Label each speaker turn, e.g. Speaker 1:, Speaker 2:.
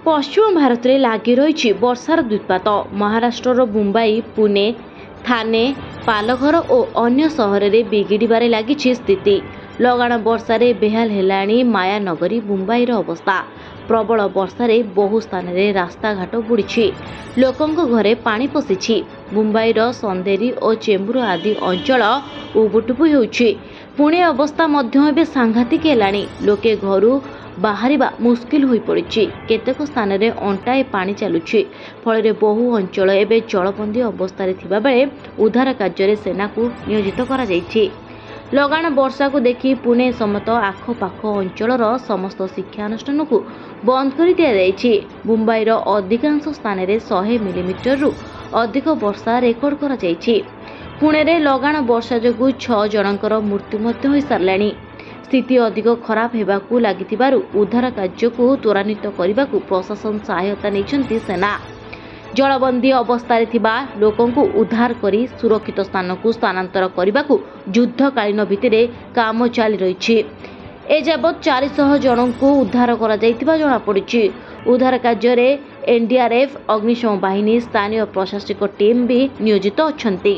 Speaker 1: पश्चिम भारत में लगी रही वर्षार दुष्पात। महाराष्ट्र मुंबई, पुणे, थाने, पालघर और अन्य सहर में बिगिड़बार लगी स्थिति। लगाण वर्षार बेहाल हेलाणी मायानगरी मुंबईर अवस्था। प्रबल वर्षार बहु स्थान में रास्ताघाट बुड़ी लोकों घरे पानी पशिछि। मुंबईर संधेरी और चेंबूर आदि अंचल उबुटुबु होउछि। पुणे अवस्था मध्य सांघातिक हेलाणी। लोके घरू बाहरिबा मुस्किल होई पड़िछि। केतेक स्थान में अंटाए पानी चलुछि। फल बहु अंचल एवं जलबंदी अवस्था थिबा बेले उद्धार कार्य सेना को नियोजित करा जायछि। लगाण वर्षा को देखि पुणे समेत आखपाख अंचलर समस्त शिक्षानुष्ठान को बंद कर दिया जायछि। मुंबईर अधिकांश स्थान में 100 मिलीमीटर अधिक वर्षा रेकर्ड करा जायछि। पुणे रे लगाण वर्षा जोगु 6 जनकर मृत्यु मध्य होई सारलाणी। स्थिति अधिक खराब हेबाकू लागिथिबारु उद्धार कार्य को त्वरान्वित करने को प्रशासन सहायता नैछन्ति सेना। जलबंदी अवस्था थिबा लोकों को उद्धार करी सुरक्षित स्थान को स्थानांतर करने को युद्धकालीन भित्तिरे काम चली रही। एजाबत 400 जनों को उद्धार करा जायतिबा जणा पड़िछि। उद्धार कार्य रे एनडीआरएफ, अग्निशम बाहिनी, स्थानीय प्रशासनिक टीम भी नियोजित अछन्ति।